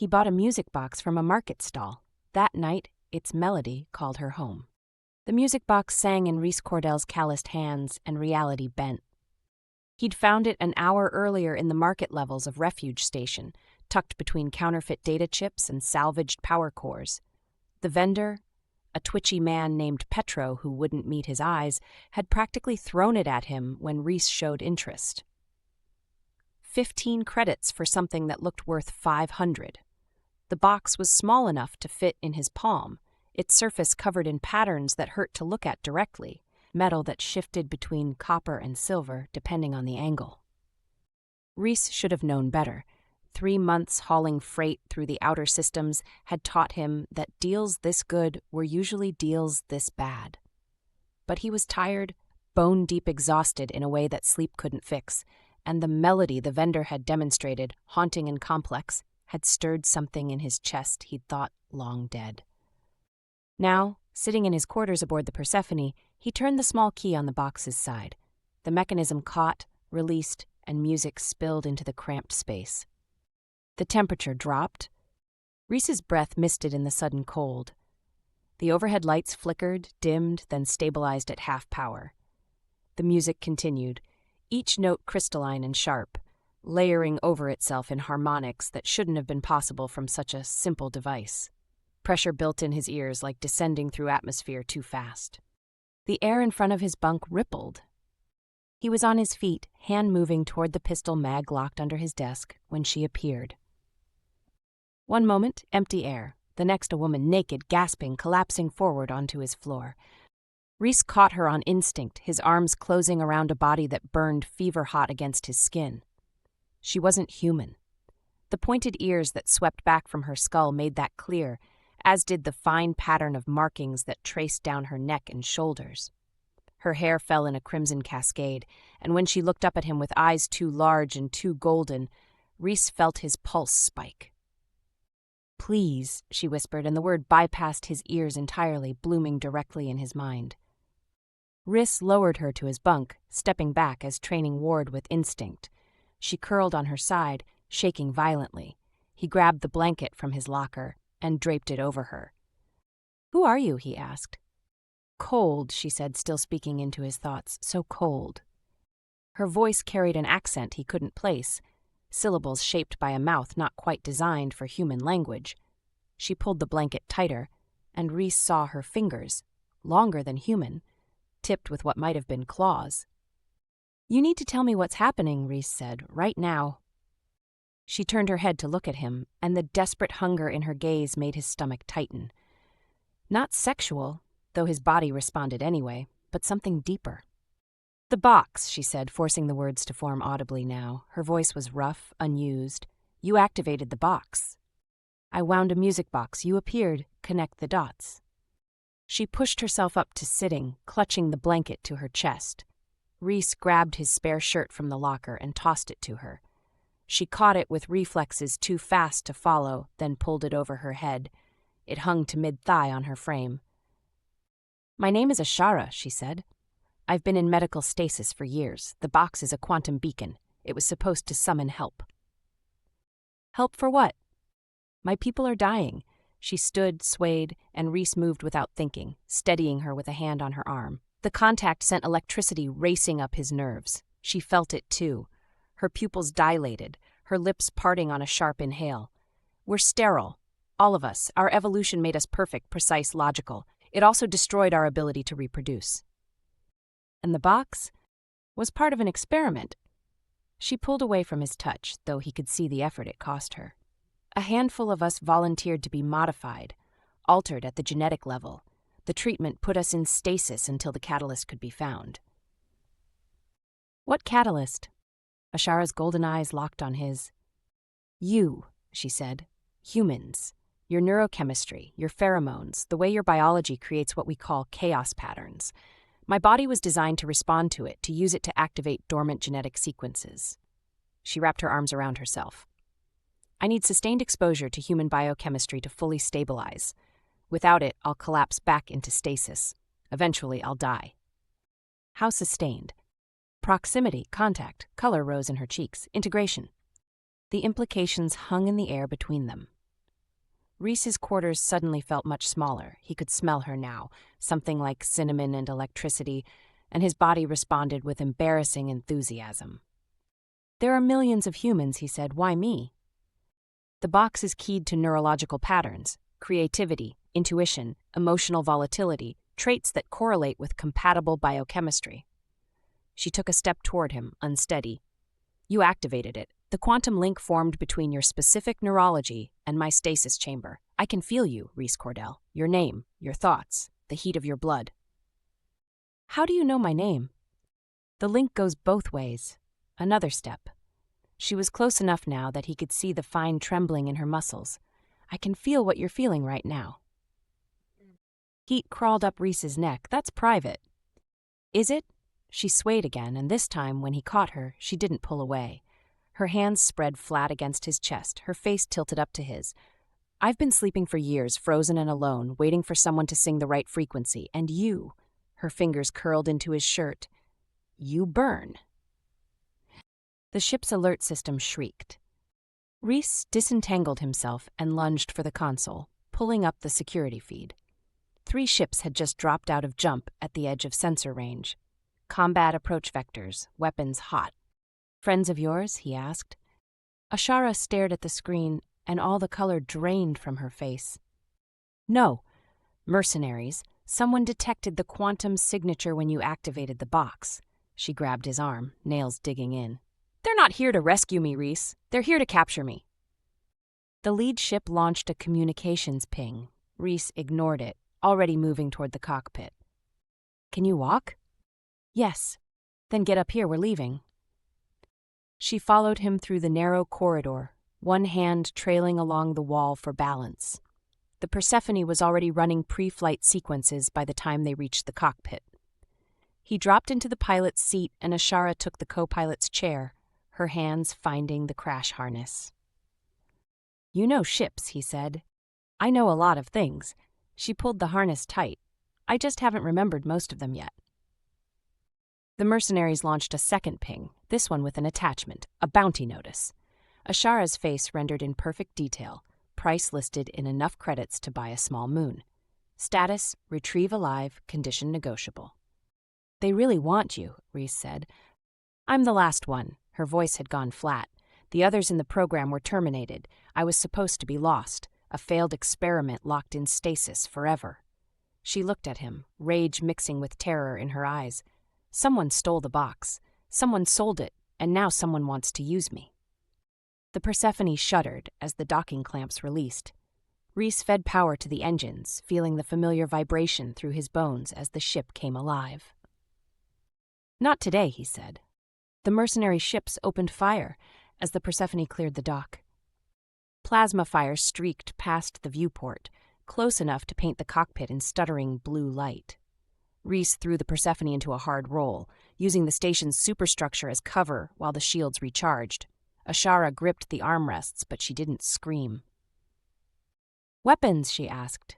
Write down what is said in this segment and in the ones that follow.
He bought a music box from a market stall. That night, its melody called her home. The music box sang in Rhys Cordell's calloused hands, and reality bent. He'd found it an hour earlier in the market levels of Refuge Station, tucked between counterfeit data chips and salvaged power cores. The vendor, a twitchy man named Petro who wouldn't meet his eyes, had practically thrown it at him when Rhys showed interest. 15 credits for something that looked worth 500. The box was small enough to fit in his palm, its surface covered in patterns that hurt to look at directly, metal that shifted between copper and silver depending on the angle. Rhys should have known better. 3 months hauling freight through the outer systems had taught him that deals this good were usually deals this bad. But he was tired, bone-deep exhausted in a way that sleep couldn't fix, and the melody the vendor had demonstrated, haunting and complex, had stirred something in his chest he'd thought long dead. Now, sitting in his quarters aboard the Persephone, he turned the small key on the box's side. The mechanism caught, released, and music spilled into the cramped space. The temperature dropped. Rhys's breath misted in the sudden cold. The overhead lights flickered, dimmed, then stabilized at half power. The music continued, each note crystalline and sharp, layering over itself in harmonics that shouldn't have been possible from such a simple device. Pressure built in his ears like descending through atmosphere too fast. The air in front of his bunk rippled. He was on his feet, hand moving toward the pistol mag locked under his desk, when she appeared. One moment, empty air. The next, a woman naked, gasping, collapsing forward onto his floor. Rhys caught her on instinct, his arms closing around a body that burned fever-hot against his skin. She wasn't human. The pointed ears that swept back from her skull made that clear, as did the fine pattern of markings that traced down her neck and shoulders. Her hair fell in a crimson cascade, and when she looked up at him with eyes too large and too golden, Rhys felt his pulse spike. "Please," she whispered, and the word bypassed his ears entirely, blooming directly in his mind. Rhys lowered her to his bunk, stepping back as training warred with instinct. She curled on her side, shaking violently. He grabbed the blanket from his locker and draped it over her. "Who are you?" he asked. "Cold," she said, still speaking into his thoughts, "so cold." Her voice carried an accent he couldn't place, syllables shaped by a mouth not quite designed for human language. She pulled the blanket tighter, and Rhys saw her fingers, longer than human, tipped with what might have been claws. "You need to tell me what's happening," Rhys said, "right now." She turned her head to look at him, and the desperate hunger in her gaze made his stomach tighten. Not sexual, though his body responded anyway, but something deeper. "The box," she said, forcing the words to form audibly now. Her voice was rough, unused. "You activated the box. I wound a music box. You appeared. Connect the dots." She pushed herself up to sitting, clutching the blanket to her chest. Rhys grabbed his spare shirt from the locker and tossed it to her. She caught it with reflexes too fast to follow, then pulled it over her head. It hung to mid-thigh on her frame. "My name is Ashara," she said. "I've been in medical stasis for years. The box is a quantum beacon. It was supposed to summon help." "Help for what?" "My people are dying." She stood, swayed, and Rhys moved without thinking, steadying her with a hand on her arm. The contact sent electricity racing up his nerves. She felt it too. Her pupils dilated, her lips parting on a sharp inhale. "We're sterile. All of us. Our evolution made us perfect, precise, logical. It also destroyed our ability to reproduce." "And the box was part of an experiment." She pulled away from his touch, though he could see the effort it cost her. "A handful of us volunteered to be modified, altered at the genetic level. The treatment put us in stasis until the catalyst could be found." "What catalyst?" Ashara's golden eyes locked on his. "You," she said. "Humans. Your neurochemistry, your pheromones, the way your biology creates what we call chaos patterns. My body was designed to respond to it, to use it to activate dormant genetic sequences." She wrapped her arms around herself. "I need sustained exposure to human biochemistry to fully stabilize. Without it, I'll collapse back into stasis. Eventually, I'll die." "How sustained?" "Proximity, contact," color rose in her cheeks, "integration." The implications hung in the air between them. Rhys's quarters suddenly felt much smaller. He could smell her now, something like cinnamon and electricity, and his body responded with embarrassing enthusiasm. "There are millions of humans," he said. "Why me?" The box is keyed to neurological patterns, creativity, intuition, emotional volatility, traits that correlate with compatible biochemistry. She took a step toward him, unsteady. "You activated it. The quantum link formed between your specific neurology and my stasis chamber. I can feel you, Rhys Cordell. Your name, your thoughts, the heat of your blood." "How do you know my name?" "The link goes both ways." Another step. She was close enough now that he could see the fine trembling in her muscles. "I can feel what you're feeling right now." Heat crawled up Rhys's neck. "That's private." "Is it?" She swayed again, and this time, when he caught her, she didn't pull away. Her hands spread flat against his chest, her face tilted up to his. "I've been sleeping for years, frozen and alone, waiting for someone to sing the right frequency, and you," her fingers curled into his shirt, "you burn." The ship's alert system shrieked. Rhys disentangled himself and lunged for the console, pulling up the security feed. 3 ships had just dropped out of jump at the edge of sensor range. Combat approach vectors, weapons hot. "Friends of yours?" he asked. Ashara stared at the screen, and all the color drained from her face. "No. Mercenaries. Someone detected the quantum signature when you activated the box." She grabbed his arm, nails digging in. "They're not here to rescue me, Rhys. They're here to capture me." The lead ship launched a communications ping. Rhys ignored it, already moving toward the cockpit. "Can you walk?" "Yes." "Then get up here, we're leaving." She followed him through the narrow corridor, one hand trailing along the wall for balance. The Persephone was already running pre-flight sequences by the time they reached the cockpit. He dropped into the pilot's seat and Ashara took the co-pilot's chair, her hands finding the crash harness. "You know ships," he said. "I know a lot of things." She pulled the harness tight. "I just haven't remembered most of them yet." The mercenaries launched a second ping, this one with an attachment, a bounty notice. Ashara's face rendered in perfect detail, price listed in enough credits to buy a small moon. Status, retrieve alive, condition negotiable. "They really want you," Rhys said. "I'm the last one." Her voice had gone flat. "The others in the program were terminated. I was supposed to be lost, a failed experiment locked in stasis forever." She looked at him, rage mixing with terror in her eyes. "Someone stole the box. Someone sold it, and now someone wants to use me." The Persephone shuddered as the docking clamps released. Rhys fed power to the engines, feeling the familiar vibration through his bones as the ship came alive. "Not today," he said. The mercenary ships opened fire as the Persephone cleared the dock. Plasma fire streaked past the viewport, close enough to paint the cockpit in stuttering blue light. Rhys threw the Persephone into a hard roll, using the station's superstructure as cover while the shields recharged. Ashara gripped the armrests, but she didn't scream. "Weapons?" she asked.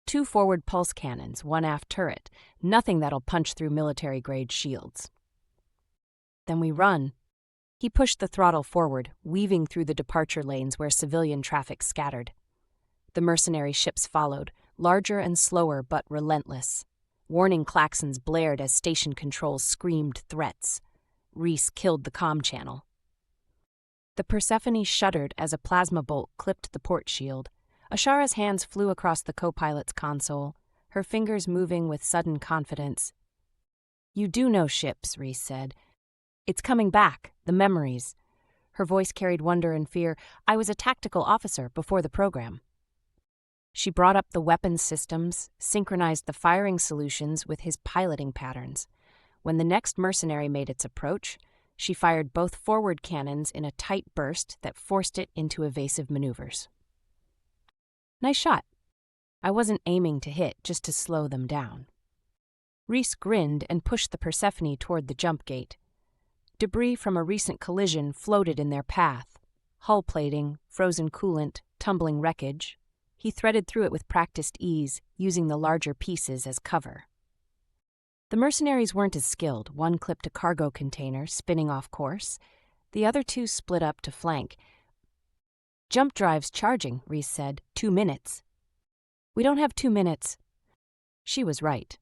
2 forward pulse cannons, 1 aft turret, nothing that'll punch through military-grade shields. "Then we run." He pushed the throttle forward, weaving through the departure lanes where civilian traffic scattered. The mercenary ships followed, larger and slower but relentless. Warning klaxons blared as station controls screamed threats. Rhys killed the comm channel. The Persephone shuddered as a plasma bolt clipped the port shield. Ashara's hands flew across the co-pilot's console, her fingers moving with sudden confidence. "You do know ships," Rhys said. "It's coming back, the memories." Her voice carried wonder and fear. "I was a tactical officer before the program." She brought up the weapons systems, synchronized the firing solutions with his piloting patterns. When the next mercenary made its approach, she fired both forward cannons in a tight burst that forced it into evasive maneuvers. "Nice shot." "I wasn't aiming to hit, just to slow them down." Rhys grinned and pushed the Persephone toward the jump gate. Debris from a recent collision floated in their path. Hull plating, frozen coolant, tumbling wreckage. He threaded through it with practiced ease, using the larger pieces as cover. The mercenaries weren't as skilled. One clipped a cargo container, spinning off course. The other 2 split up to flank. Jump drive's charging, Rhys said. 2 minutes. We don't have 2 minutes. She was right.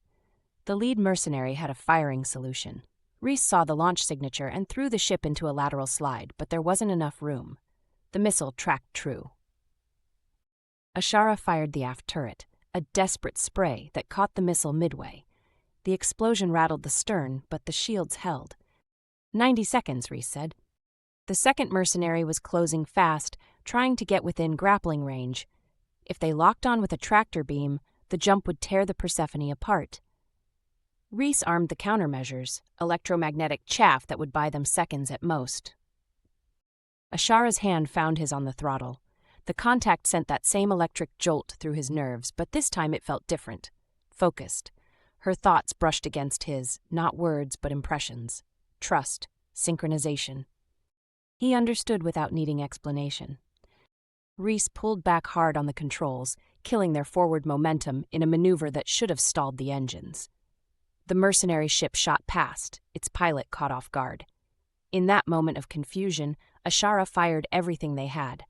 The lead mercenary had a firing solution. Rhys saw the launch signature and threw the ship into a lateral slide, but there wasn't enough room. The missile tracked true. Ashara fired the aft turret, a desperate spray that caught the missile midway. The explosion rattled the stern, but the shields held. 90 seconds, Rhys said. The second mercenary was closing fast, trying to get within grappling range. If they locked on with a tractor beam, the jump would tear the Persephone apart. Rhys armed the countermeasures, electromagnetic chaff that would buy them seconds at most. Ashara's hand found his on the throttle. The contact sent that same electric jolt through his nerves, but this time it felt different, focused. Her thoughts brushed against his, not words but impressions. Trust, synchronization. He understood without needing explanation. Rhys pulled back hard on the controls, killing their forward momentum in a maneuver that should have stalled the engines. The mercenary ship shot past, its pilot caught off guard. In that moment of confusion, Ashara fired everything they had.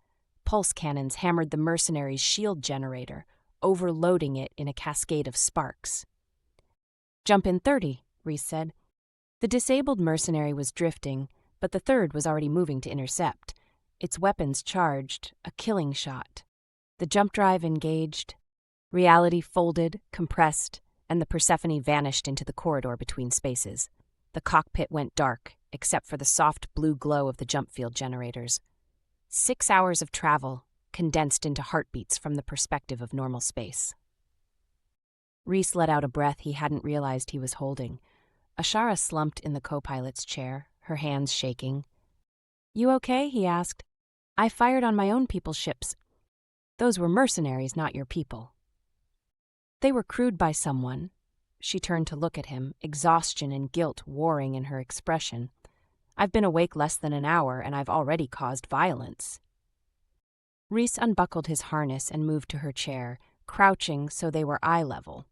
Pulse cannons hammered the mercenary's shield generator, overloading it in a cascade of sparks. Jump in 30, Rhys said. The disabled mercenary was drifting, but the third was already moving to intercept. Its weapons charged, a killing shot. The jump drive engaged. Reality folded, compressed, and the Persephone vanished into the corridor between spaces. The cockpit went dark, except for the soft blue glow of the jump field generators. 6 hours of travel, condensed into heartbeats from the perspective of normal space. Rhys let out a breath he hadn't realized he was holding. Ashara slumped in the co-pilot's chair, her hands shaking. "You okay?" he asked. "I fired on my own people's ships. Those were mercenaries, not your people." "They were crewed by someone." She turned to look at him, exhaustion and guilt warring in her expression. "I've been awake less than an hour, and I've already caused violence." Rhys unbuckled his harness and moved to her chair, crouching so they were eye level.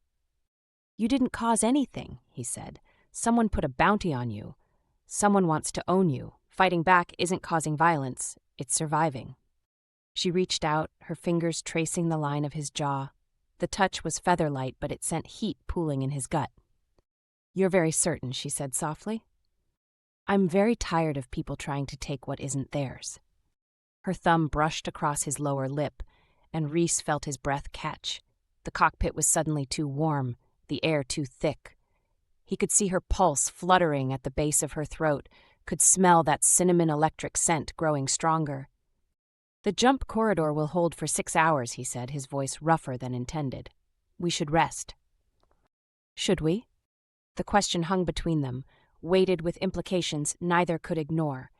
"You didn't cause anything," he said. "Someone put a bounty on you. Someone wants to own you. Fighting back isn't causing violence, it's surviving." She reached out, her fingers tracing the line of his jaw. The touch was feather-light, but it sent heat pooling in his gut. "You're very certain," she said softly. "I'm very tired of people trying to take what isn't theirs." Her thumb brushed across his lower lip, and Rhys felt his breath catch. The cockpit was suddenly too warm, the air too thick. He could see her pulse fluttering at the base of her throat, could smell that cinnamon electric scent growing stronger. "The jump corridor will hold for 6 hours," he said, his voice rougher than intended. "We should rest." Should we? The question hung between them, weighted with implications neither could ignore.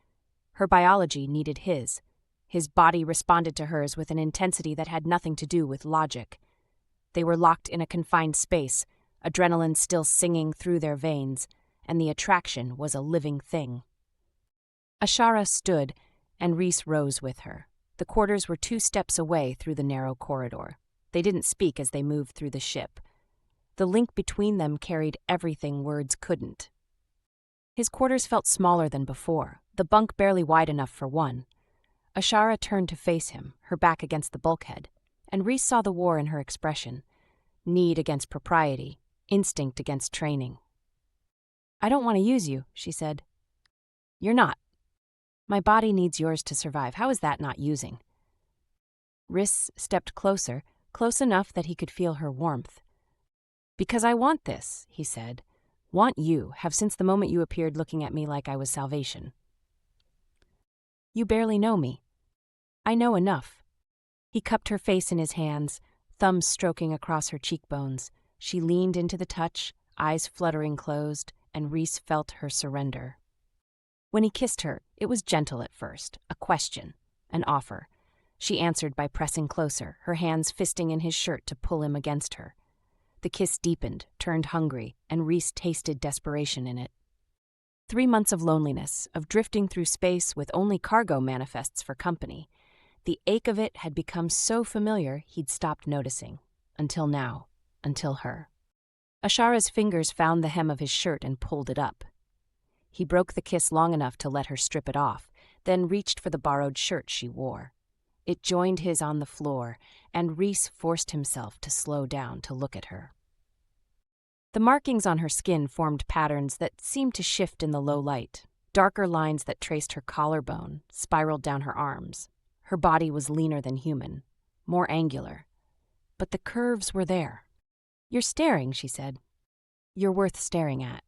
Her biology needed his. His body responded to hers with an intensity that had nothing to do with logic. They were locked in a confined space, adrenaline still singing through their veins, and the attraction was a living thing. Ashara stood, and Rhys rose with her. The quarters were 2 steps away through the narrow corridor. They didn't speak as they moved through the ship. The link between them carried everything words couldn't. His quarters felt smaller than before, the bunk barely wide enough for one. Ashara turned to face him, her back against the bulkhead, and Rhys saw the war in her expression. Need against propriety, instinct against training. "I don't want to use you," she said. "You're not. My body needs yours to survive. How is that not using?" Rhys stepped closer, close enough that he could feel her warmth. "Because I want this," he said. "Want you, have since the moment you appeared looking at me like I was salvation." "You barely know me." "I know enough." He cupped her face in his hands, thumbs stroking across her cheekbones. She leaned into the touch, eyes fluttering closed, and Rhys felt her surrender. When he kissed her, it was gentle at first, a question, an offer. She answered by pressing closer, her hands fisting in his shirt to pull him against her. The kiss deepened, turned hungry, and Rhys tasted desperation in it. 3 months of loneliness, of drifting through space with only cargo manifests for company. The ache of it had become so familiar he'd stopped noticing. Until now. Until her. Ashara's fingers found the hem of his shirt and pulled it up. He broke the kiss long enough to let her strip it off, then reached for the borrowed shirt she wore. It joined his on the floor, and Rhys forced himself to slow down to look at her. The markings on her skin formed patterns that seemed to shift in the low light. Darker lines that traced her collarbone spiraled down her arms. Her body was leaner than human, more angular. But the curves were there. "You're staring," she said. "You're worth staring at."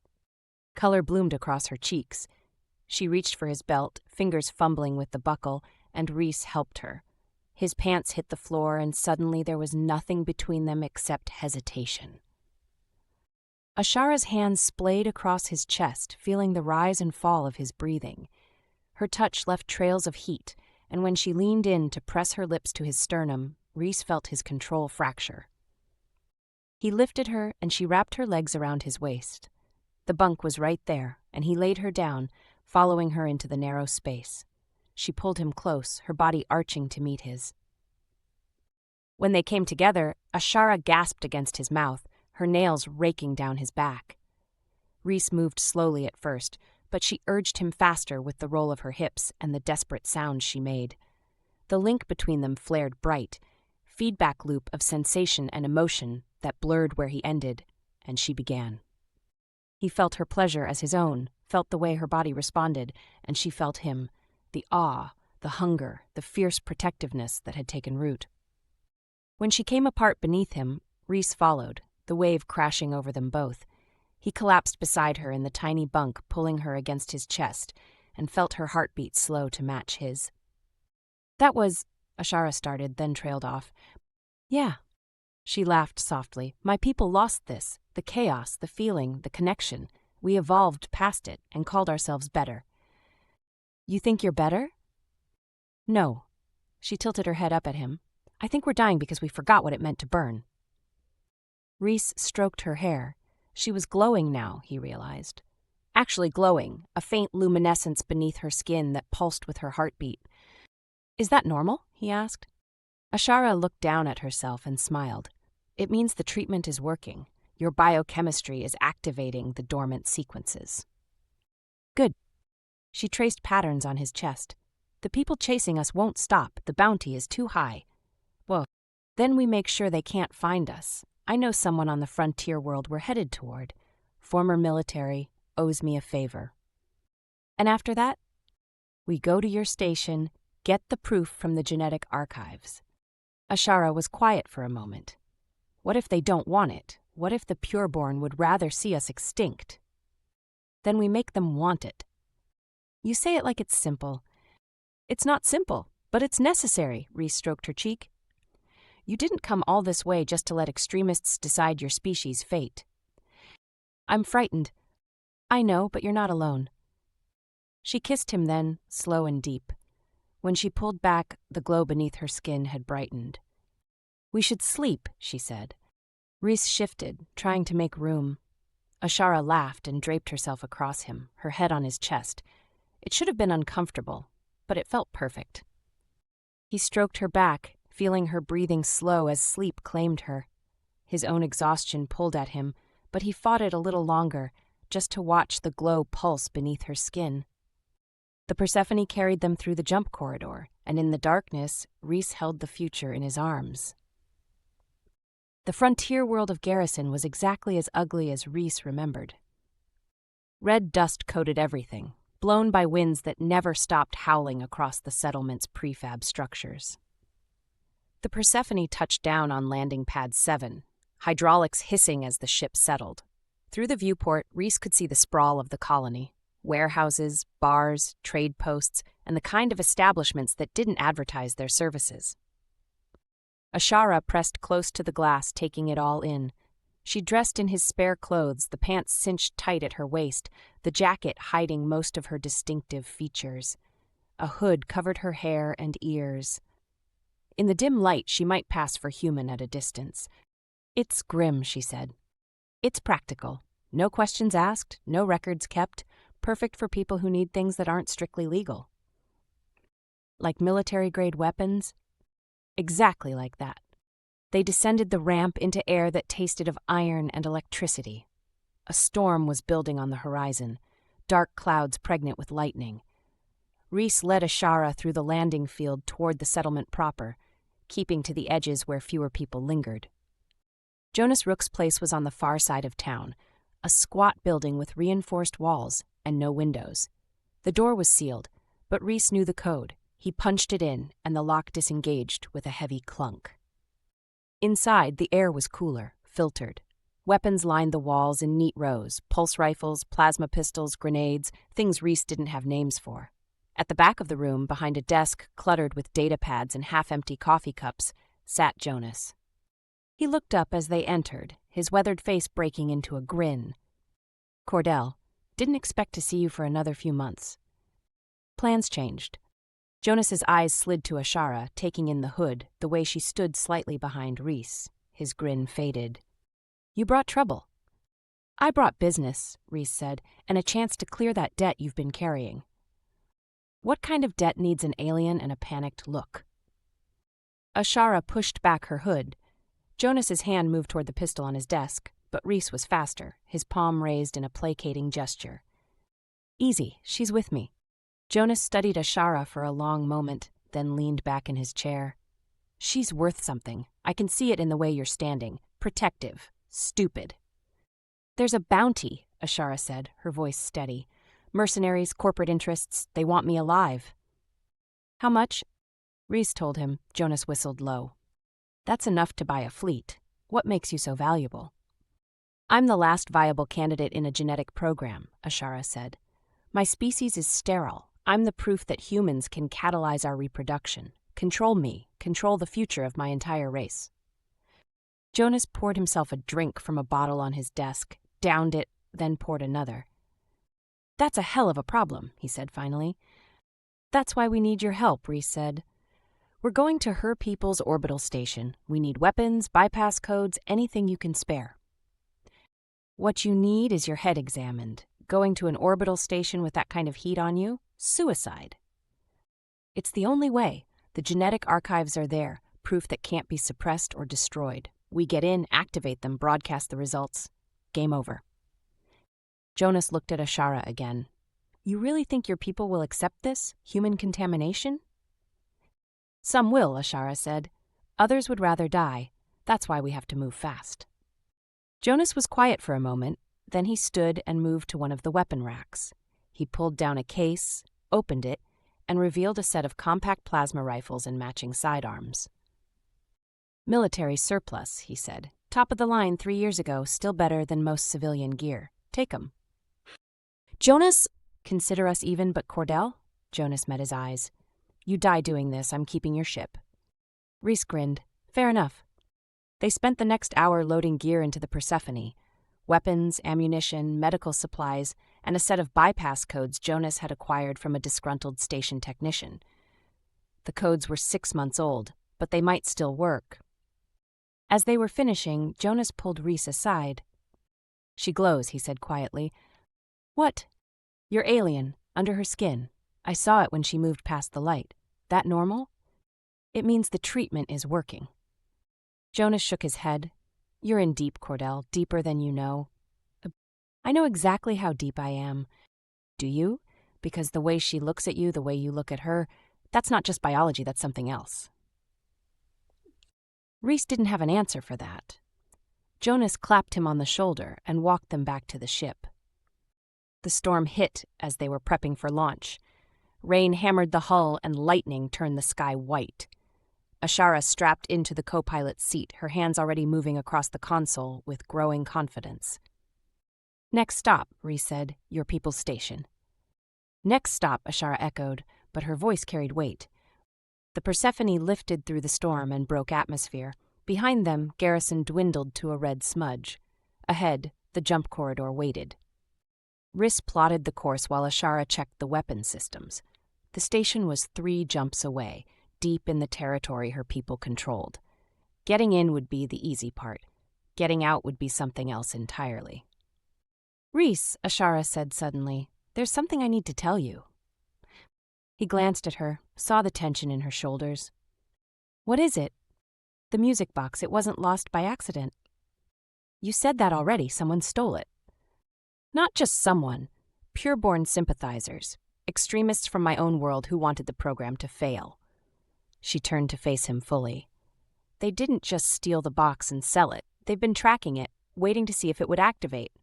Color bloomed across her cheeks. She reached for his belt, fingers fumbling with the buckle, and Rhys helped her. His pants hit the floor, and suddenly there was nothing between them except hesitation. Ashara's hands splayed across his chest, feeling the rise and fall of his breathing. Her touch left trails of heat, and when she leaned in to press her lips to his sternum, Rhys felt his control fracture. He lifted her, and she wrapped her legs around his waist. The bunk was right there, and he laid her down, following her into the narrow space. She pulled him close, her body arching to meet his. When they came together, Ashara gasped against his mouth, her nails raking down his back. Rhys moved slowly at first, but she urged him faster with the roll of her hips and the desperate sounds she made. The link between them flared bright, feedback loop of sensation and emotion that blurred where he ended, and she began. He felt her pleasure as his own, felt the way her body responded, and she felt him, the awe, the hunger, the fierce protectiveness that had taken root. When she came apart beneath him, Rhys followed, the wave crashing over them both. He collapsed beside her in the tiny bunk, pulling her against his chest, and felt her heartbeat slow to match his. "That was," Ashara started, then trailed off. "Yeah." She laughed softly. "My people lost this, the chaos, the feeling, the connection. We evolved past it and called ourselves better." "You think you're better?" "No." She tilted her head up at him. "I think we're dying because we forgot what it meant to burn." Rhys stroked her hair. She was glowing now, he realized. Actually glowing, a faint luminescence beneath her skin that pulsed with her heartbeat. "Is that normal?" he asked. Ashara looked down at herself and smiled. "It means the treatment is working. Your biochemistry is activating the dormant sequences." "Good." She traced patterns on his chest. "The people chasing us won't stop. The bounty is too high." "Well, then we make sure they can't find us. I know someone on the frontier world we're headed toward. Former military, owes me a favor." "And after that?" "We go to your station, get the proof from the genetic archives." Ashara was quiet for a moment. What if they don't want it? What if the pureborn would rather see us extinct? "Then we make them want it." "You say it like it's simple." "It's not simple, but it's necessary," Rhys stroked her cheek. "You didn't come all this way just to let extremists decide your species' fate." "I'm frightened." "I know, but you're not alone." She kissed him then, slow and deep. When she pulled back, the glow beneath her skin had brightened. "We should sleep," she said. Rhys shifted, trying to make room. Ashara laughed and draped herself across him, her head on his chest. It should have been uncomfortable, but it felt perfect. He stroked her back, feeling her breathing slow as sleep claimed her. His own exhaustion pulled at him, but he fought it a little longer, just to watch the glow pulse beneath her skin. The Persephone carried them through the jump corridor, and in the darkness, Rhys held the future in his arms. The frontier world of Garrison was exactly as ugly as Rhys remembered. Red dust coated everything, blown by winds that never stopped howling across the settlement's prefab structures. The Persephone touched down on landing pad 7, hydraulics hissing as the ship settled. Through the viewport, Rhys could see the sprawl of the colony. Warehouses, bars, trade posts, and the kind of establishments that didn't advertise their services. Ashara pressed close to the glass, taking it all in. She dressed in his spare clothes, the pants cinched tight at her waist, the jacket hiding most of her distinctive features. A hood covered her hair and ears. In the dim light, she might pass for human at a distance. "It's grim," she said. "It's practical. No questions asked, no records kept. Perfect for people who need things that aren't strictly legal." "Like military-grade weapons?" "Exactly like that." They descended the ramp into air that tasted of iron and electricity. A storm was building on the horizon, dark clouds pregnant with lightning. Rhys led Ashara through the landing field toward the settlement proper, keeping to the edges where fewer people lingered. Jonas Rook's place was on the far side of town, a squat building with reinforced walls and no windows. The door was sealed, but Rhys knew the code. He punched it in, and the lock disengaged with a heavy clunk. Inside, the air was cooler, filtered. Weapons lined the walls in neat rows: pulse rifles, plasma pistols, grenades, things Rhys didn't have names for. At the back of the room, behind a desk cluttered with data pads and half-empty coffee cups, sat Jonas. He looked up as they entered, his weathered face breaking into a grin. "Cordell, didn't expect to see you for another few months." Plans changed. Jonas's eyes slid to Ashara, taking in the hood, the way she stood slightly behind Rhys. His grin faded. "You brought trouble." "I brought business," Rhys said, "and a chance to clear that debt you've been carrying." "What kind of debt needs an alien and a panicked look?" Ashara pushed back her hood. Jonas's hand moved toward the pistol on his desk, but Rhys was faster, his palm raised in a placating gesture. "Easy, she's with me." Jonas studied Ashara for a long moment, then leaned back in his chair. "She's worth something. I can see it in the way you're standing. Protective. Stupid." "There's a bounty," Ashara said, her voice steady. "Mercenaries, corporate interests, they want me alive." "How much?" Rhys told him. Jonas whistled low. "That's enough to buy a fleet. What makes you so valuable?" "I'm the last viable candidate in a genetic program," Ashara said. "My species is sterile. I'm the proof that humans can catalyze our reproduction. Control me, control the future of my entire race." Jonas poured himself a drink from a bottle on his desk, downed it, then poured another. "That's a hell of a problem," he said finally. "That's why we need your help," Rhys said. "We're going to her people's orbital station. We need weapons, bypass codes, anything you can spare." "What you need is your head examined. Going to an orbital station with that kind of heat on you? Suicide." "It's the only way. The genetic archives are there, proof that can't be suppressed or destroyed. We get in, activate them, broadcast the results. Game over." Jonas looked at Ashara again. "You really think your people will accept this? Human contamination?" "Some will," Ashara said. "Others would rather die. That's why we have to move fast." Jonas was quiet for a moment, then he stood and moved to one of the weapon racks. He pulled down a case, opened it, and revealed a set of compact plasma rifles and matching sidearms. "Military surplus," he said. "Top of the line 3 years ago, still better than most civilian gear. Take 'em." "Jonas, consider us even, but Cordell?" Jonas met his eyes. "You die doing this, I'm keeping your ship." Rhys grinned. "Fair enough." They spent the next hour loading gear into the Persephone. Weapons, ammunition, medical supplies, and a set of bypass codes Jonas had acquired from a disgruntled station technician. The codes were 6 months old, but they might still work. As they were finishing, Jonas pulled Rhys aside. "She glows," he said quietly. "What?" "You're alien, under her skin. I saw it when she moved past the light. That normal?" "It means the treatment is working." Jonas shook his head. "You're in deep, Cordell, deeper than you know." "I know exactly how deep I am." "Do you? Because the way she looks at you, the way you look at her, that's not just biology, that's something else." Rhys didn't have an answer for that. Jonas clapped him on the shoulder and walked them back to the ship. The storm hit as they were prepping for launch. Rain hammered the hull and lightning turned the sky white. Ashara strapped into the co-pilot's seat, her hands already moving across the console with growing confidence. "Next stop," Rhys said, "your people's station." "Next stop," Ashara echoed, but her voice carried weight. The Persephone lifted through the storm and broke atmosphere. Behind them, garrison dwindled to a red smudge. Ahead, the jump corridor waited. Rhys plotted the course while Ashara checked the weapon systems. The station was 3 jumps away, deep in the territory her people controlled. Getting in would be the easy part. Getting out would be something else entirely. "Rhys," Ashara said suddenly, "there's something I need to tell you." He glanced at her, saw the tension in her shoulders. "What is it?" "The music box. It wasn't lost by accident." "You said that already. Someone stole it." "Not just someone. Pure-born sympathizers. extremists from my own world who wanted the program to fail. She turned to face him fully. They didn't just steal the box and sell it. They've been tracking it, waiting to see if it would activate.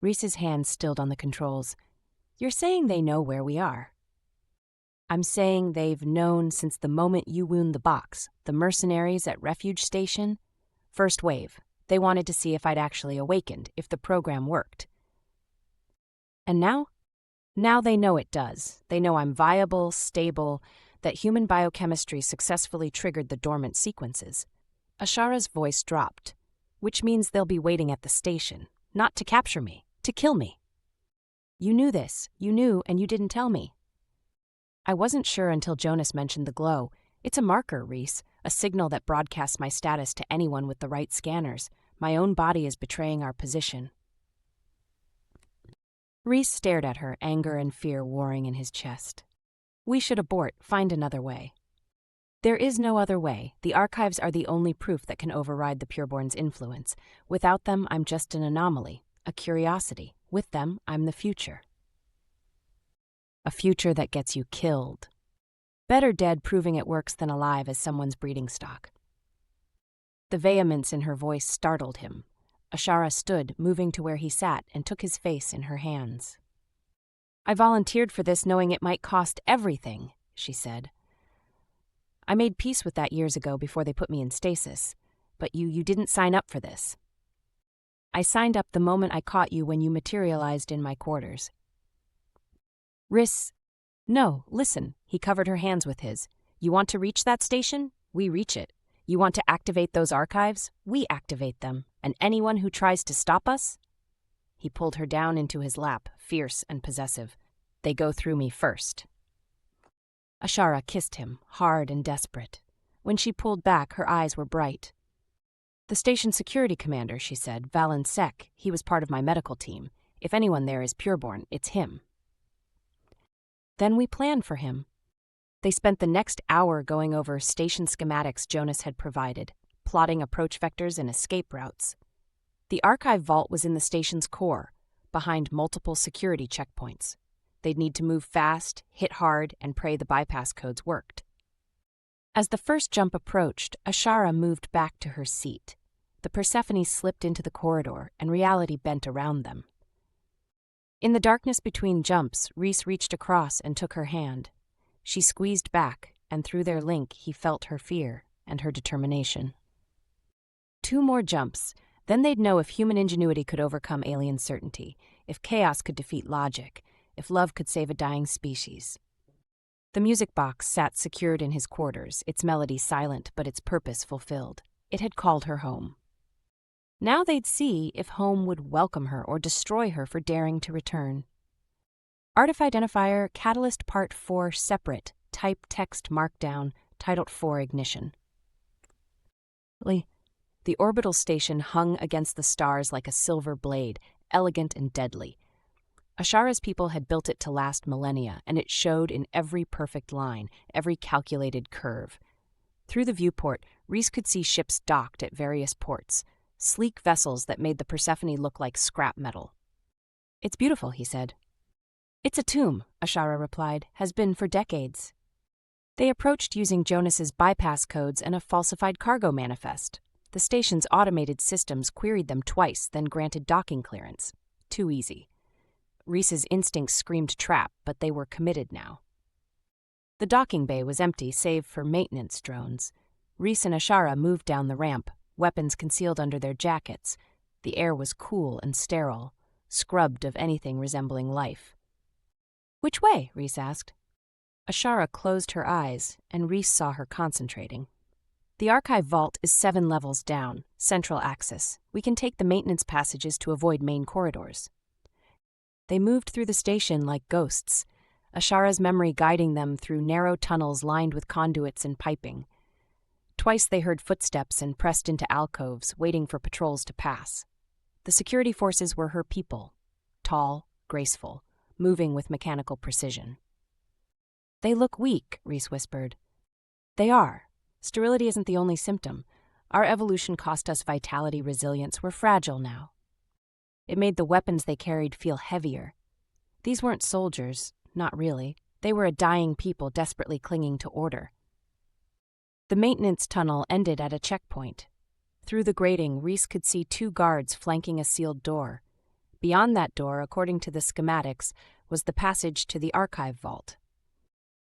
Rhys's hands stilled on the controls. You're saying they know where we are? I'm saying they've known since the moment you wound the box, the mercenaries at Refuge Station. First wave. They wanted to see if I'd actually awakened, if the program worked. And now? Now they know it does. They know I'm viable, stable, that human biochemistry successfully triggered the dormant sequences. Ashara's voice dropped, which means they'll be waiting at the station, not to capture me, to kill me. You knew this. You knew, and you didn't tell me. I wasn't sure until Jonas mentioned the glow. It's a marker, Rhys, a signal that broadcasts my status to anyone with the right scanners. My own body is betraying our position. Rhys stared at her, anger and fear warring in his chest. We should abort, find another way. There is no other way. The archives are the only proof that can override the Pureborn's influence. Without them, I'm just an anomaly, a curiosity. With them, I'm the future. A future that gets you killed. Better dead proving it works than alive as someone's breeding stock. The vehemence in her voice startled him. Ashara stood, moving to where he sat, and took his face in her hands. I volunteered for this knowing it might cost everything, she said. I made peace with that years ago before they put me in stasis, but you didn't sign up for this. I signed up the moment I caught you when you materialized in my quarters. Rhys, no, listen, he covered her hands with his. You want to reach that station? We reach it. You want to activate those archives? We activate them. And anyone who tries to stop us? He pulled her down into his lap, fierce and possessive. They go through me first. Ashara kissed him, hard and desperate. When she pulled back, her eyes were bright. The station security commander, she said, Valin Sec, he was part of my medical team. If anyone there is pureborn, it's him. Then we planned for him. They spent the next hour going over station schematics Jonas had provided, plotting approach vectors and escape routes. The archive vault was in the station's core, behind multiple security checkpoints. They'd need to move fast, hit hard, and pray the bypass codes worked. As the first jump approached, Ashara moved back to her seat. The Persephone slipped into the corridor, and reality bent around them. In the darkness between jumps, Rhys reached across and took her hand. She squeezed back, and through their link he felt her fear and her determination. 2 more jumps, then they'd know if human ingenuity could overcome alien certainty, if chaos could defeat logic, if love could save a dying species. The music box sat secured in his quarters, its melody silent but its purpose fulfilled. It had called her home. Now they'd see if home would welcome her or destroy her for daring to return. Artif Identifier Catalyst Part 4 Separate Type Text Markdown Titled 4 Ignition. The orbital station hung against the stars like a silver blade, elegant and deadly. Ashara's people had built it to last millennia, and it showed in every perfect line, every calculated curve. Through the viewport, Rhys could see ships docked at various ports, sleek vessels that made the Persephone look like scrap metal. It's beautiful, he said. It's a tomb, Ashara replied, has been for decades. They approached using Jonas's bypass codes and a falsified cargo manifest. The station's automated systems queried them twice, then granted docking clearance. Too easy. Rhys's instincts screamed trap, but they were committed now. The docking bay was empty save for maintenance drones. Rhys and Ashara moved down the ramp, weapons concealed under their jackets. The air was cool and sterile, scrubbed of anything resembling life. Which way? Rhys asked. Ashara closed her eyes, and Rhys saw her concentrating. The archive vault is 7 levels down, central axis. We can take the maintenance passages to avoid main corridors. They moved through the station like ghosts, Ashara's memory guiding them through narrow tunnels lined with conduits and piping. Twice they heard footsteps and pressed into alcoves, waiting for patrols to pass. The security forces were her people, tall, graceful, moving with mechanical precision. They look weak, Rhys whispered. They are. Sterility isn't the only symptom. Our evolution cost us vitality, resilience. We're fragile now. It made the weapons they carried feel heavier. These weren't soldiers, not really. They were a dying people desperately clinging to order. The maintenance tunnel ended at a checkpoint. Through the grating, Rhys could see 2 guards flanking a sealed door. Beyond that door, according to the schematics, was the passage to the archive vault.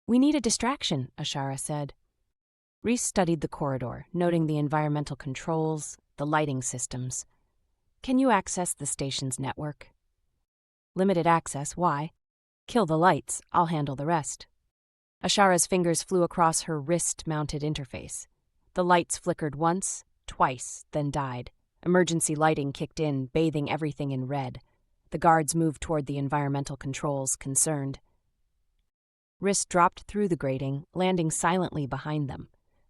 "We need a distraction," Ashara said. Rhys studied the corridor, noting the environmental controls, the lighting systems. "Can you access the station's network?" "Limited access, why?" "Kill the lights, I'll handle the rest." Ashara's fingers flew across her wrist-mounted interface. The lights flickered once, twice, then died. Emergency lighting kicked in, bathing everything in red. The guards moved toward the environmental controls, concerned. Rhys dropped through the grating, landing silently behind them.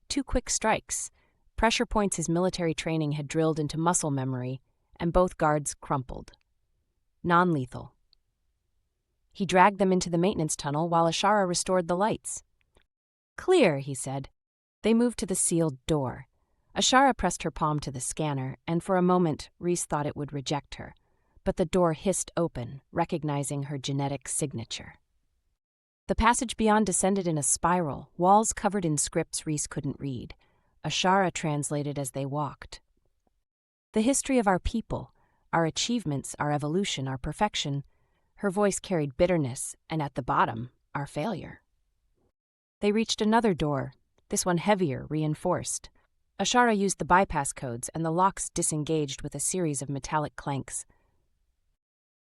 2 quick strikes, pressure points his military training had drilled into muscle memory, and both guards crumpled. Non-lethal. He dragged them into the maintenance tunnel while Ashara restored the lights. "Clear," he said. They moved to the sealed door. Ashara pressed her palm to the scanner, and for a moment Rhys thought it would reject her. But the door hissed open, recognizing her genetic signature. The passage beyond descended in a spiral, walls covered in scripts Rhys couldn't read. Ashara translated as they walked. "The history of our people, our achievements, our evolution, our perfection." Her voice carried bitterness, and at the bottom, our failure. They reached another door, this one heavier, reinforced. Ashara used the bypass codes, and the locks disengaged with a series of metallic clanks.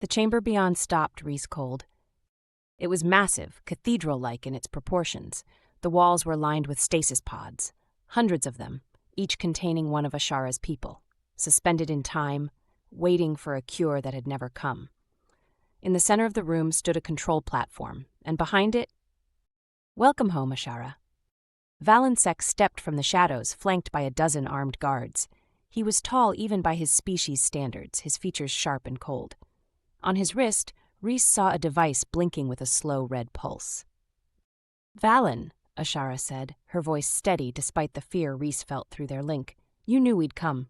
The chamber beyond stopped, Rhys cold. It was massive, cathedral-like in its proportions. The walls were lined with stasis pods, hundreds of them, each containing one of Ashara's people, suspended in time, waiting for a cure that had never come. In the center of the room stood a control platform, and behind it, "Welcome home, Ashara." Valin stepped from the shadows, flanked by a dozen armed guards. He was tall even by his species standards, his features sharp and cold. On his wrist, Rhys saw a device blinking with a slow red pulse. "Valin," Ashara said, her voice steady despite the fear Rhys felt through their link. "You knew we'd come."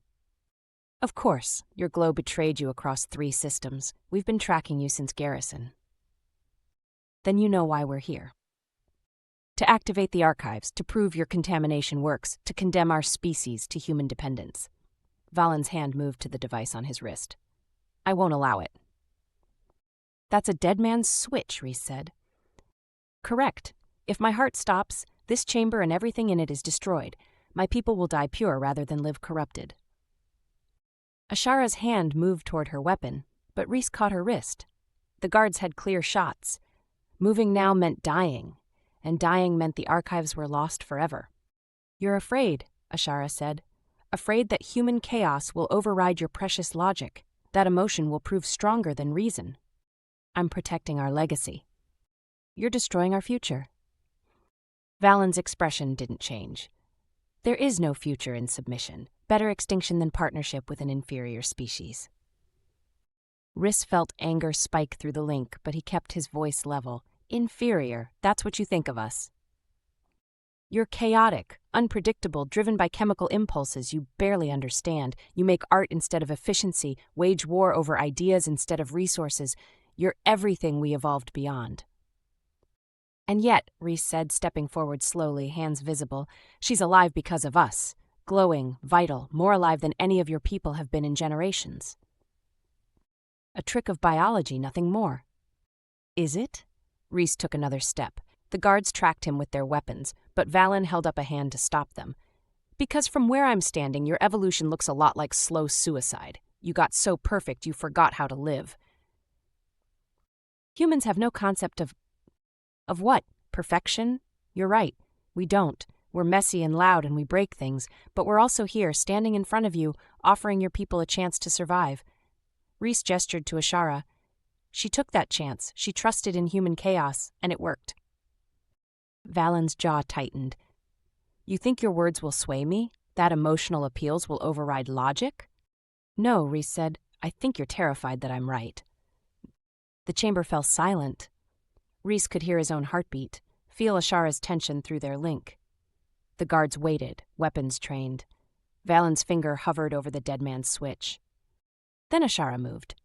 "Of course. Your glow betrayed you across 3 systems. We've been tracking you since Garrison." "Then you know why we're here." "To activate the archives, to prove your contamination works, to condemn our species to human dependence." Valin's hand moved to the device on his wrist. "I won't allow it." "That's a dead man's switch," Rhys said. "Correct. If my heart stops, this chamber and everything in it is destroyed. My people will die pure rather than live corrupted." Ashara's hand moved toward her weapon, but Rhys caught her wrist. The guards had clear shots. Moving now meant dying, and dying meant the archives were lost forever. "You're afraid," Ashara said. "Afraid that human chaos will override your precious logic. That emotion will prove stronger than reason." "I'm protecting our legacy." "You're destroying our future." Valin's expression didn't change. "There is no future in submission. Better extinction than partnership with an inferior species." Rhys felt anger spike through the link, but he kept his voice level. "Inferior, that's what you think of us. You're chaotic, unpredictable, driven by chemical impulses you barely understand. You make art instead of efficiency, wage war over ideas instead of resources. You're everything we evolved beyond." "And yet," Rhys said, stepping forward slowly, hands visible, "she's alive because of us. Glowing, vital, more alive than any of your people have been in generations." "A trick of biology, nothing more." "Is it?" Rhys took another step. The guards tracked him with their weapons, but Valin held up a hand to stop them. "Because from where I'm standing, your evolution looks a lot like slow suicide. You got so perfect you forgot how to live." "Humans have no concept of what? Perfection? You're right. We don't. We're messy and loud and we break things, but we're also here, standing in front of you, offering your people a chance to survive." Rhys gestured to Ashara. "She took that chance. She trusted in human chaos, and it worked." Valin's jaw tightened. "You think your words will sway me? That emotional appeals will override logic?" "No," Rhys said. "I think you're terrified that I'm right." The chamber fell silent. Rhys could hear his own heartbeat, feel Ashara's tension through their link. The guards waited, weapons trained. Valin's finger hovered over the dead man's switch. Then Ashara moved.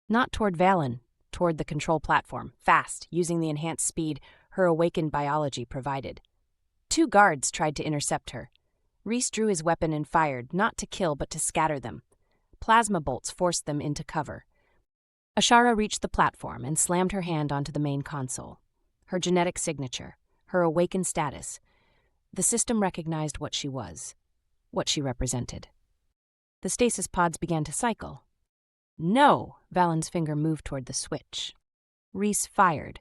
Not toward Valin, toward the control platform, fast, using the enhanced speed her awakened biology provided. 2 guards tried to intercept her. Rhys drew his weapon and fired, not to kill but to scatter them. Plasma bolts forced them into cover. Ashara reached the platform and slammed her hand onto the main console. Her genetic signature, her awakened status. The system recognized what she was, what she represented. The stasis pods began to cycle. No! Valin's finger moved toward the switch. Rhys fired.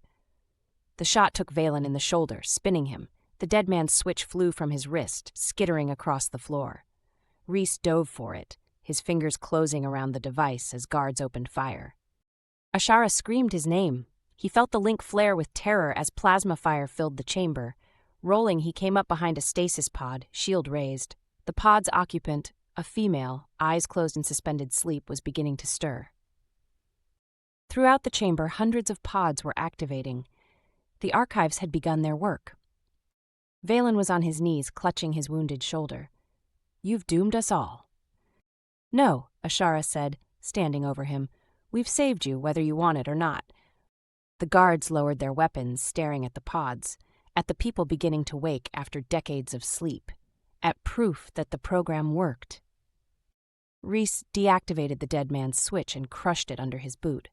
The shot took Valin in the shoulder, spinning him. The dead man's switch flew from his wrist, skittering across the floor. Rhys dove for it, his fingers closing around the device as guards opened fire. Ashara screamed his name. He felt the link flare with terror as plasma fire filled the chamber. Rolling, he came up behind a stasis pod, shield raised. The pod's occupant, a female, eyes closed in suspended sleep, was beginning to stir. Throughout the chamber, hundreds of pods were activating. The archives had begun their work. Valin was on his knees, clutching his wounded shoulder. "You've doomed us all." "No," Ashara said, standing over him. "We've saved you, whether you want it or not." The guards lowered their weapons, staring at the pods, at the people beginning to wake after decades of sleep, at proof that the program worked. Rhys deactivated the dead man's switch and crushed it under his boot.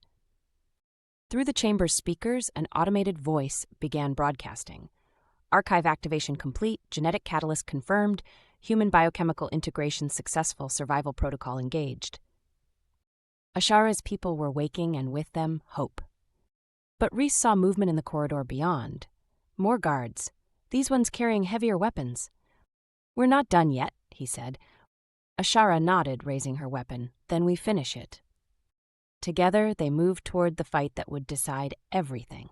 Through the chamber's speakers, an automated voice began broadcasting. Archive activation complete, genetic catalyst confirmed, human biochemical integration successful, survival protocol engaged. Ashara's people were waking, and with them, hope. But Rhys saw movement in the corridor beyond. More guards, these ones carrying heavier weapons. "We're not done yet," he said. Ashara nodded, raising her weapon. "Then we finish it." Together, they moved toward the fight that would decide everything.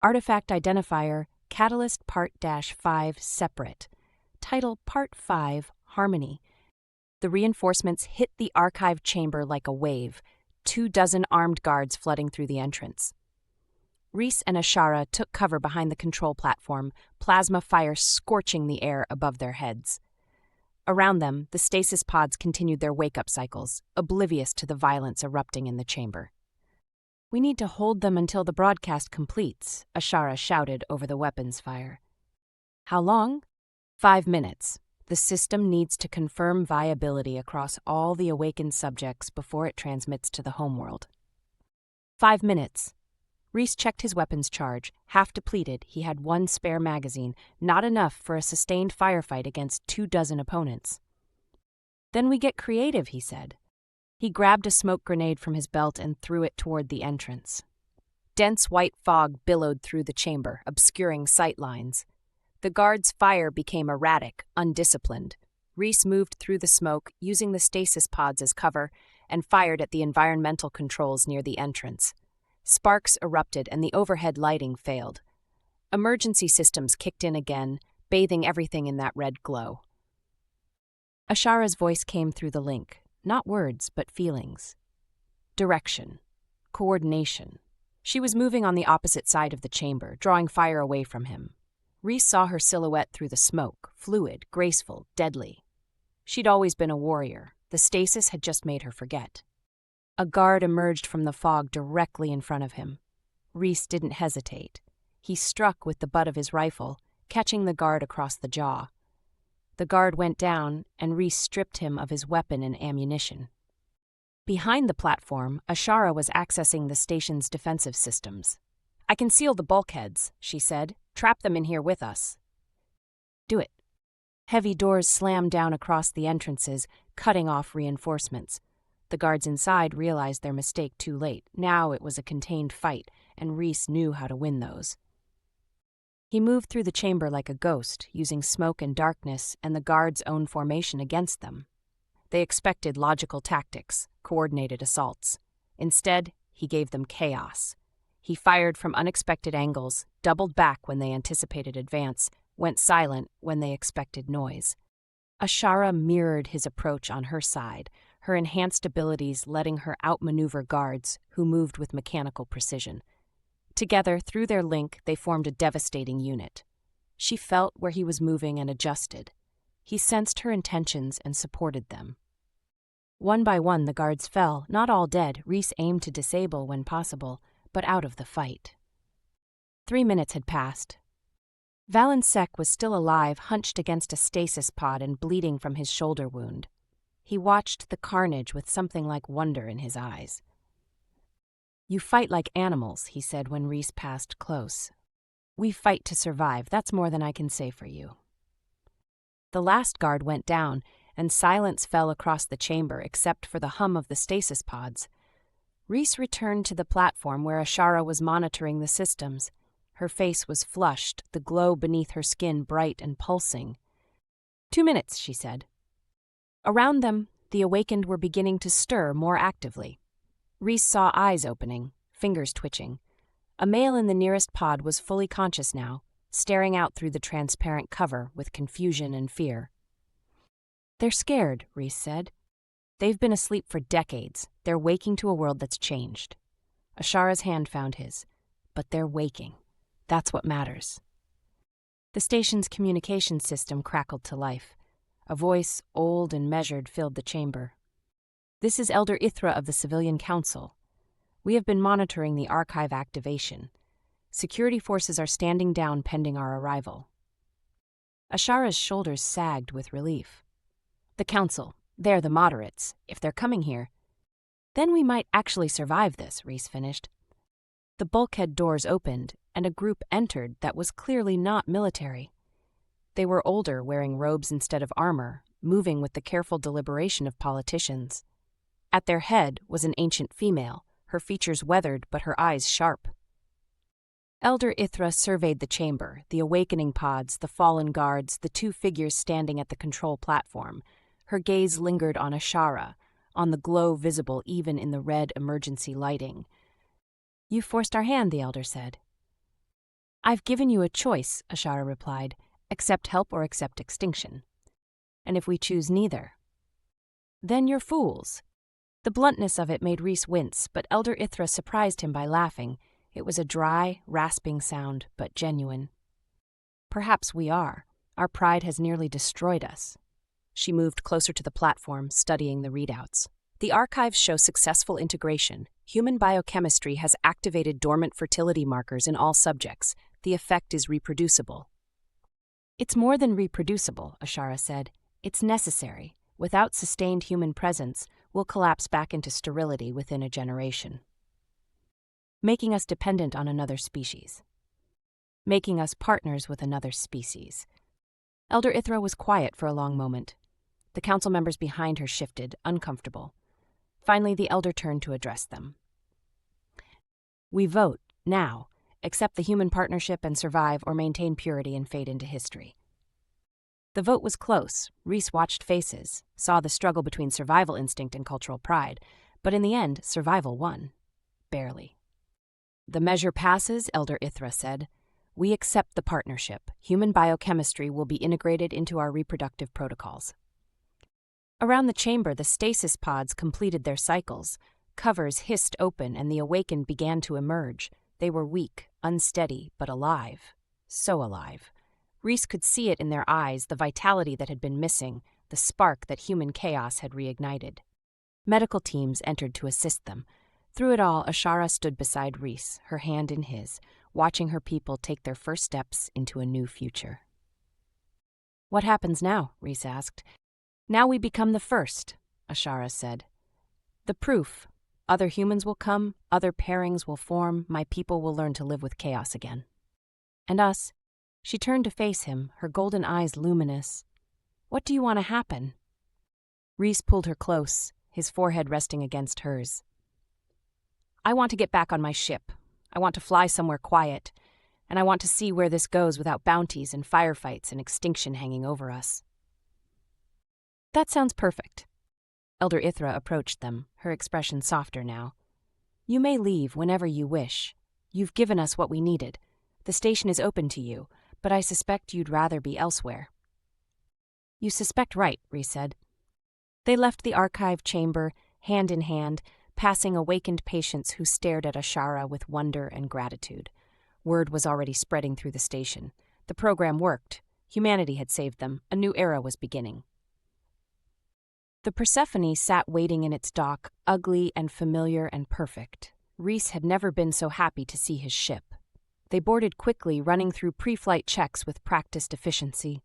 Artifact identifier, Catalyst Part-5 separate. Title Part 5, Harmony. The reinforcements hit the archive chamber like a wave, 24 armed guards flooding through the entrance. Rhys and Ashara took cover behind the control platform, plasma fire scorching the air above their heads. Around them, the stasis pods continued their wake-up cycles, oblivious to the violence erupting in the chamber. "We need to hold them until the broadcast completes," Ashara shouted over the weapons fire. "How long?" 5 minutes. The system needs to confirm viability across all the awakened subjects before it transmits to the homeworld. 5 minutes. Rhys checked his weapons charge. Half depleted, he had 1 spare magazine, not enough for a sustained firefight against 24 opponents. "Then we get creative," he said. He grabbed a smoke grenade from his belt and threw it toward the entrance. Dense white fog billowed through the chamber, obscuring sight lines. The guards' fire became erratic, undisciplined. Rhys moved through the smoke, using the stasis pods as cover, and fired at the environmental controls near the entrance. Sparks erupted and the overhead lighting failed. Emergency systems kicked in again, bathing everything in that red glow. Ashara's voice came through the link. Not words, but feelings. Direction. Coordination. She was moving on the opposite side of the chamber, drawing fire away from him. Rhys saw her silhouette through the smoke, fluid, graceful, deadly. She'd always been a warrior. The stasis had just made her forget. A guard emerged from the fog directly in front of him. Rhys didn't hesitate. He struck with the butt of his rifle, catching the guard across the jaw. The guard went down, and Rhys stripped him of his weapon and ammunition. Behind the platform, Ashara was accessing the station's defensive systems. "I can seal the bulkheads," she said. "Trap them in here with us." "Do it." Heavy doors slammed down across the entrances, cutting off reinforcements. The guards inside realized their mistake too late. Now it was a contained fight, and Rhys knew how to win those. He moved through the chamber like a ghost, using smoke and darkness and the guards' own formation against them. They expected logical tactics, coordinated assaults. Instead, he gave them chaos. He fired from unexpected angles, doubled back when they anticipated advance, went silent when they expected noise. Ashara mirrored his approach on her side, her enhanced abilities letting her outmaneuver guards who moved with mechanical precision. Together, through their link, they formed a devastating unit. She felt where he was moving and adjusted. He sensed her intentions and supported them. One by one, the guards fell, not all dead. Rhys aimed to disable when possible. but out of the fight. 3 minutes had passed. Valin Sec was still alive, hunched against a stasis pod and bleeding from his shoulder wound. He watched the carnage with something like wonder in his eyes. "You fight like animals," he said when Rhys passed close. "We fight to survive, that's more than I can say for you." The last guard went down, and silence fell across the chamber except for the hum of the stasis pods. Rhys returned to the platform where Ashara was monitoring the systems. Her face was flushed, the glow beneath her skin bright and pulsing. 2 minutes, she said. Around them, the awakened were beginning to stir more actively. Rhys saw eyes opening, fingers twitching. A male in the nearest pod was fully conscious now, staring out through the transparent cover with confusion and fear. "They're scared," Rhys said. "They've been asleep for decades. They're waking to a world that's changed." Ashara's hand found his. "But they're waking. That's what matters." The station's communication system crackled to life. A voice, old and measured, filled the chamber. "This is Elder Ithra of the Civilian Council. We have been monitoring the archive activation. Security forces are standing down pending our arrival." Ashara's shoulders sagged with relief. "The Council, they're the moderates. If they're coming here, then we might actually survive this," Rhys finished. The bulkhead doors opened, and a group entered that was clearly not military. They were older, wearing robes instead of armor, moving with the careful deliberation of politicians. At their head was an ancient female, her features weathered but her eyes sharp. Elder Ithra surveyed the chamber, the awakening pods, the fallen guards, the 2 figures standing at the control platform. Her gaze lingered on Ashara, on the glow visible even in the red emergency lighting. "You forced our hand," the elder said. "I've given you a choice," Ashara replied. "Accept help or accept extinction. And if we choose neither, then you're fools." The bluntness of it made Rhys wince, but Elder Ithra surprised him by laughing. It was a dry, rasping sound, but genuine. "Perhaps we are. Our pride has nearly destroyed us." She moved closer to the platform, studying the readouts. "The archives show successful integration. Human biochemistry has activated dormant fertility markers in all subjects. The effect is reproducible." "It's more than reproducible," Ashara said. "It's necessary. Without sustained human presence, we'll collapse back into sterility within a generation, making us dependent on another species, making us partners with another species." Elder Ithra was quiet for a long moment. The council members behind her shifted, uncomfortable. Finally, the elder turned to address them. "We vote, now. Accept the human partnership and survive, or maintain purity and fade into history." The vote was close. Rhys watched faces, saw the struggle between survival instinct and cultural pride, but in the end, survival won. Barely. "The measure passes," Elder Ithra said. "We accept the partnership. Human biochemistry will be integrated into our reproductive protocols." Around the chamber, the stasis pods completed their cycles. Covers hissed open, and the awakened began to emerge. They were weak, unsteady, but alive. So alive. Rhys could see it in their eyes, the vitality that had been missing, the spark that human chaos had reignited. Medical teams entered to assist them. Through it all, Ashara stood beside Rhys, her hand in his, watching her people take their first steps into a new future. "What happens now?" Rhys asked. "Now we become the first," Ashara said. "The proof. Other humans will come, other pairings will form, my people will learn to live with chaos again. And us." She turned to face him, her golden eyes luminous. "What do you want to happen?" Rhys pulled her close, his forehead resting against hers. "I want to get back on my ship. I want to fly somewhere quiet, and I want to see where this goes without bounties and firefights and extinction hanging over us." "That sounds perfect." Elder Ithra approached them, her expression softer now. "You may leave whenever you wish. You've given us what we needed. The station is open to you, but I suspect you'd rather be elsewhere." "You suspect right," Rhys said. They left the archive chamber, hand in hand, passing awakened patients who stared at Ashara with wonder and gratitude. Word was already spreading through the station. The program worked. Humanity had saved them. A new era was beginning. The Persephone sat waiting in its dock, ugly and familiar and perfect. Rhys had never been so happy to see his ship. They boarded quickly, running through pre-flight checks with practiced efficiency.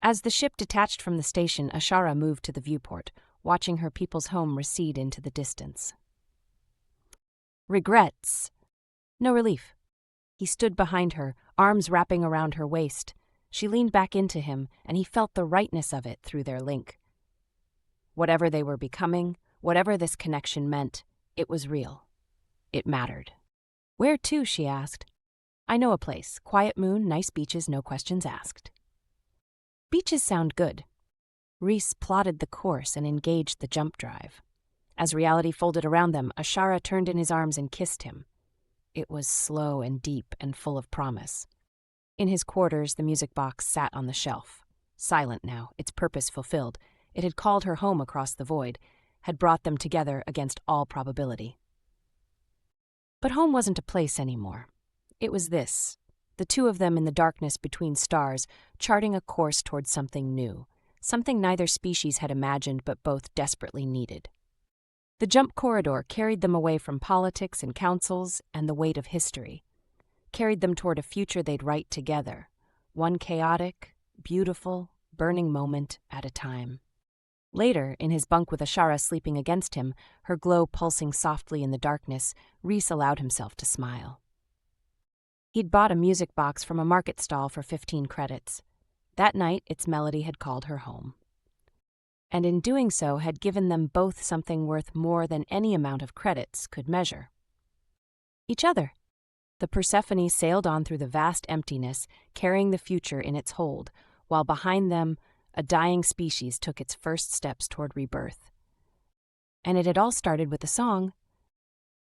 As the ship detached from the station, Ashara moved to the viewport, watching her people's home recede into the distance. Regrets. No relief. He stood behind her, arms wrapping around her waist. She leaned back into him, and he felt the rightness of it through their link. Whatever they were becoming, whatever this connection meant, it was real. It mattered. "Where to?" she asked. "I know a place. Quiet moon, nice beaches, no questions asked." Beaches sound good. Rhys plotted the course and engaged the jump drive. As reality folded around them, Ashara turned in his arms and kissed him. It was slow and deep and full of promise. In his quarters, the music box sat on the shelf. Silent now, its purpose fulfilled. It had called her home across the void, had brought them together against all probability. But home wasn't a place anymore. It was this, the two of them in the darkness between stars, charting a course toward something new, something neither species had imagined but both desperately needed. The jump corridor carried them away from politics and councils and the weight of history, carried them toward a future they'd write together, one chaotic, beautiful, burning moment at a time. Later, in his bunk with Ashara sleeping against him, her glow pulsing softly in the darkness, Rhys allowed himself to smile. He'd bought a music box from a market stall for 15 credits. That night, its melody had called her home. And in doing so, had given them both something worth more than any amount of credits could measure. Each other. The Persephone sailed on through the vast emptiness, carrying the future in its hold, while behind them, a dying species took its first steps toward rebirth. And it had all started with a song